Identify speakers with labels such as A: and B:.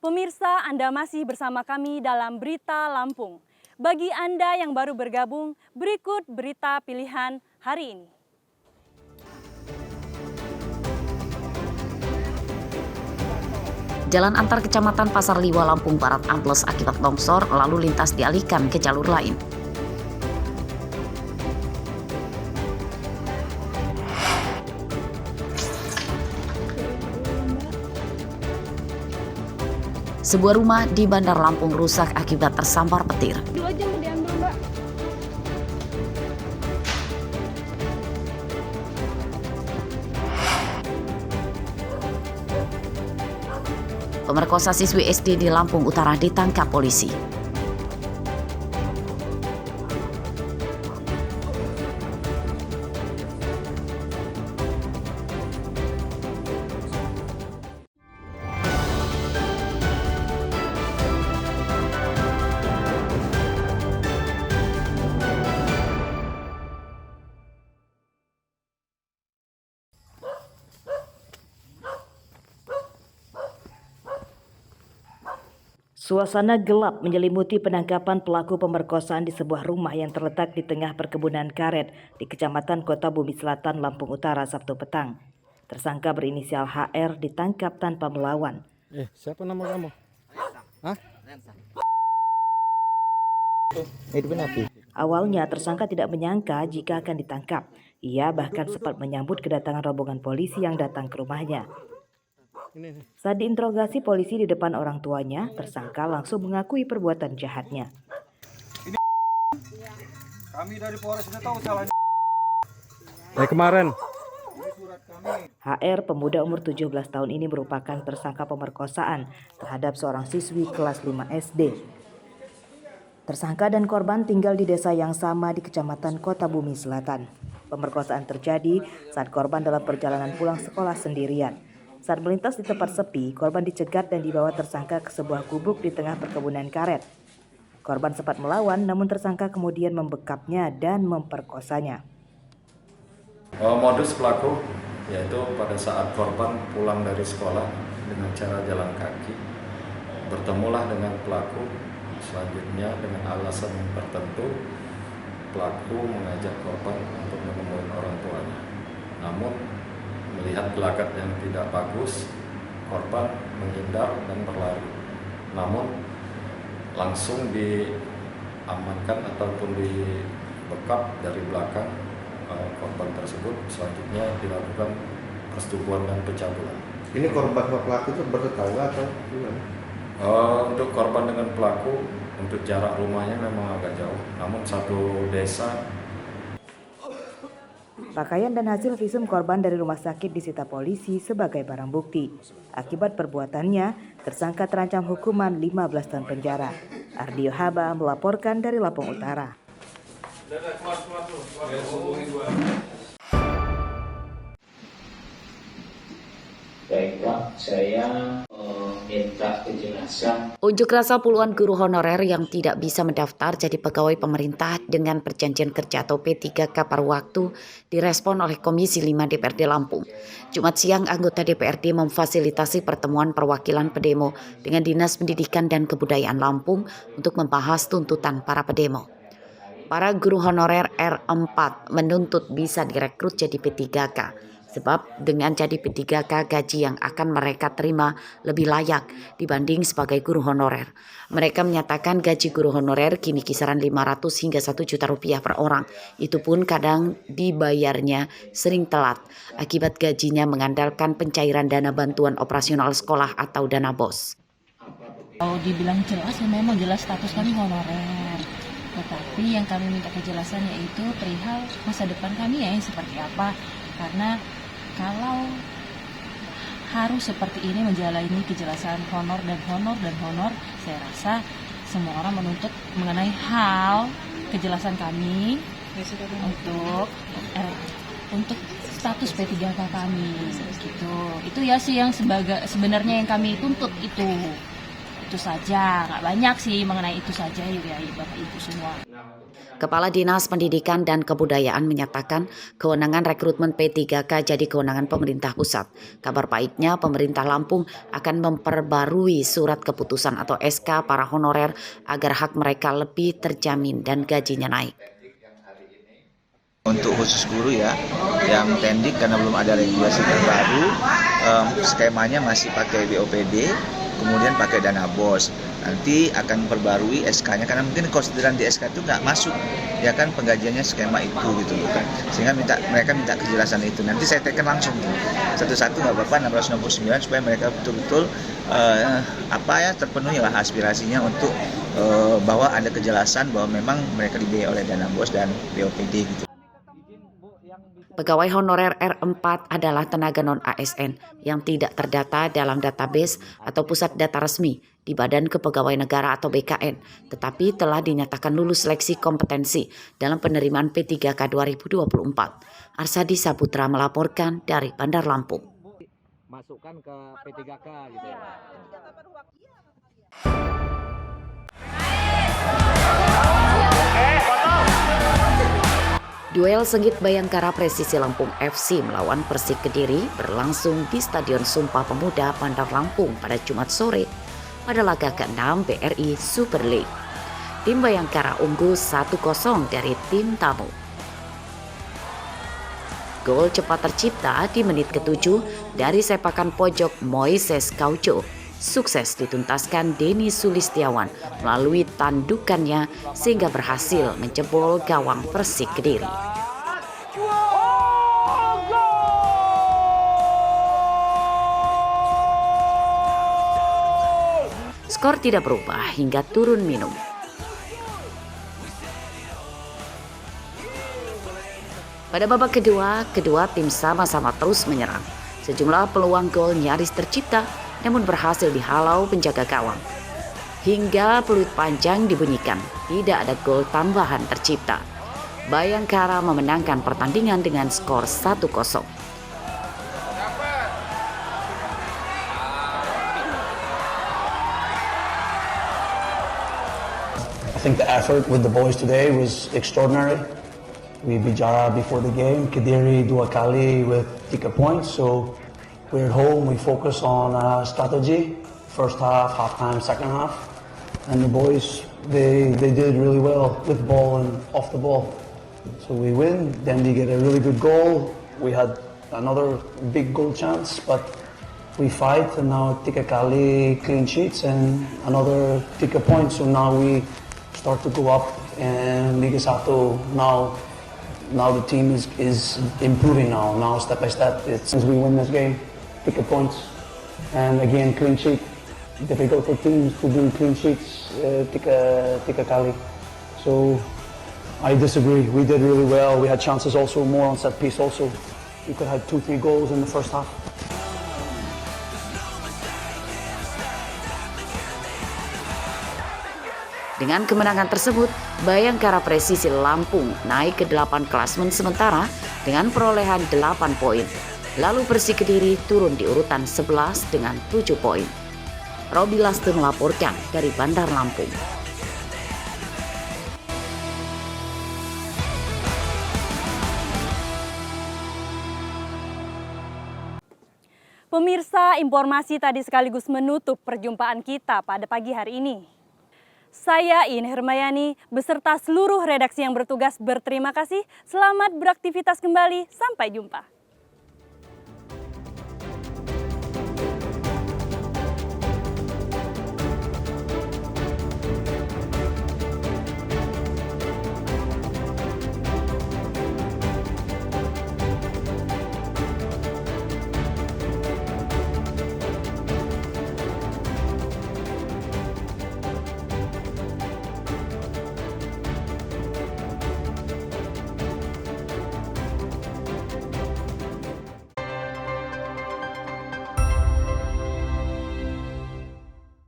A: Pemirsa, Anda masih bersama kami dalam Berita Lampung. Bagi Anda yang baru bergabung, berikut berita pilihan hari ini.
B: Jalan antar kecamatan Pasar Liwa, Lampung Barat ambles akibat longsor, lalu lintas dialihkan ke jalur lain. Sebuah rumah di Bandar Lampung rusak akibat tersambar petir.
C: 2 jam diambil, Mbak.
B: Pemerkosa siswi SD di Lampung Utara ditangkap polisi.
D: Suasana gelap menyelimuti penangkapan pelaku pemerkosaan di sebuah rumah yang terletak di tengah perkebunan karet di Kecamatan Kota Bumi Selatan, Lampung Utara, Sabtu petang. Tersangka berinisial HR ditangkap tanpa melawan.
E: Siapa nama kamu? Hah?
D: Awalnya tersangka tidak menyangka jika akan ditangkap. Ia bahkan sempat menyambut kedatangan rombongan polisi yang datang ke rumahnya. Saat diinterogasi polisi di depan orang tuanya, tersangka langsung mengakui perbuatan jahatnya.
E: Kami dari Polres sudah tahu salahnya. Kemarin.
D: HR, pemuda umur 17 tahun ini merupakan tersangka pemerkosaan terhadap seorang siswi kelas 5 SD. Tersangka dan korban tinggal di desa yang sama di Kecamatan Kota Bumi Selatan. Pemerkosaan terjadi saat korban dalam perjalanan pulang sekolah sendirian. Saat melintas di tempat sepi, korban dicegat dan dibawa tersangka ke sebuah gubuk di tengah perkebunan karet. Korban sempat melawan, namun tersangka kemudian membekapnya dan memperkosanya.
F: Modus pelaku yaitu pada saat korban pulang dari sekolah dengan cara jalan kaki, bertemulah dengan pelaku. Selanjutnya dengan alasan tertentu, pelaku mengajak korban untuk menemui orang tuanya. Namun melihat gelagat yang tidak bagus, korban menghindar dan berlari. Namun langsung diamankan ataupun dibekap dari belakang korban tersebut. Selanjutnya dilakukan persetubuhan dan pencabulan.
E: Ini korban sama pelaku itu bertetangga atau gimana?
F: Untuk korban dengan pelaku, untuk jarak rumahnya memang agak jauh, namun satu desa.
D: Pakaian dan hasil visum korban dari rumah sakit disita polisi sebagai barang bukti. Akibat perbuatannya, tersangka terancam hukuman 15 tahun penjara. Ardio Haba melaporkan dari Lampung Utara.
G: Baik Pak, saya minta kejelasan.
B: Unjuk rasa puluhan guru honorer yang tidak bisa mendaftar jadi pegawai pemerintah dengan perjanjian kerja atau P3K paruh waktu direspon oleh Komisi 5 DPRD Lampung. Jumat siang, anggota DPRD memfasilitasi pertemuan perwakilan pedemo dengan Dinas Pendidikan dan Kebudayaan Lampung untuk membahas tuntutan para pedemo. Para guru honorer R4 menuntut bisa direkrut jadi P3K. Sebab dengan jadi P3K gaji yang akan mereka terima lebih layak dibanding sebagai guru honorer. Mereka menyatakan gaji guru honorer kini kisaran 500 hingga 1 juta rupiah per orang. Itu pun kadang dibayarnya sering telat akibat gajinya mengandalkan pencairan dana bantuan operasional sekolah atau dana BOS.
C: Kalau dibilang jelas ya memang jelas status kami honorer. Tetapi yang kami minta kejelasan yaitu perihal masa depan kami ya yang seperti apa. Karena kalau harus seperti ini menjalani kejelasan honor, saya rasa semua orang menuntut mengenai hal kejelasan kami untuk status P3K kami gitu. Itu ya sih yang sebenarnya yang kami tuntut itu. itu saja, nggak banyak sih mengenai itu saja ya Bapak Ibu semua.
B: Kepala Dinas Pendidikan dan Kebudayaan menyatakan kewenangan rekrutmen P3K jadi kewenangan pemerintah pusat. Kabar baiknya pemerintah Lampung akan memperbarui surat keputusan atau SK para honorer agar hak mereka lebih terjamin dan gajinya naik.
H: Untuk khusus guru ya, yang tendik karena belum ada regulasi terbaru, skemanya masih pakai BOPD, kemudian pakai dana BOS. Nanti akan perbarui SK-nya karena mungkin konsideran di SK itu nggak masuk, ya kan penggajiannya skema itu gitu kan. Sehingga mereka minta kejelasan itu. Nanti saya teken langsung satu-satu nggak apa-apa 669 supaya mereka betul-betul terpenuhi lah aspirasinya untuk bahwa ada kejelasan bahwa memang mereka dibiayai oleh dana BOS dan BOPD gitu.
B: Pegawai honorer R4 adalah tenaga non-ASN yang tidak terdata dalam database atau pusat data resmi di Badan Kepegawaian Negara atau BKN, tetapi telah dinyatakan lulus seleksi kompetensi dalam penerimaan P3K 2024. Arsadi Saputra melaporkan dari Bandar Lampung.
E: Masukkan ke P3K gitu ya.
B: Duel sengit Bayangkara Presisi Lampung FC melawan Persik Kediri berlangsung di Stadion Sumpah Pemuda Bandar Lampung pada Jumat sore pada laga ke-6 BRI Super League. Tim Bayangkara unggul 1-0 dari tim tamu. Gol cepat tercipta di menit ke-7 dari sepakan pojok Moises Kauco. Sukses dituntaskan Denny Sulistiawan melalui tandukannya sehingga berhasil menjebol gawang Persik Kediri. Skor tidak berubah hingga turun minum. Pada babak kedua tim sama-sama terus menyerang. Sejumlah peluang gol nyaris tercipta, namun berhasil dihalau penjaga gawang. Hingga peluit panjang dibunyikan, tidak ada gol tambahan tercipta. Bayangkara memenangkan pertandingan dengan skor 1-0.
I: I think the effort with the boys today was extraordinary. We beat Jara before the game, Kediri, Duakali with ticket points, so we're at home, we focus on strategy, first half, halftime, second half, and the boys, they did really well with ball and off the ball. So we win, then they get a really good goal, we had another big goal chance, but we fight, and now Tikakali clean sheets and another ticket point, so now we start to go up, and Liga Satu now the team is improving now step by step. Since we win this game, ticket points, and again clean sheet. Difficult for teams to do clean sheets, tika kali. So I disagree. We did really well. We had chances also more on set piece also. We could have 2-3 goals in the first half.
B: Dengan kemenangan tersebut, Bayangkara Presisi Lampung naik ke 8 klasemen sementara dengan perolehan 8 poin. Lalu Persik Kediri turun di urutan 11 dengan 7 poin. Robi Laste melaporkan dari Bandar Lampung.
A: Pemirsa, informasi tadi sekaligus menutup perjumpaan kita pada pagi hari ini. Saya Ine Hermayani beserta seluruh redaksi yang bertugas berterima kasih. Selamat beraktivitas kembali. Sampai jumpa.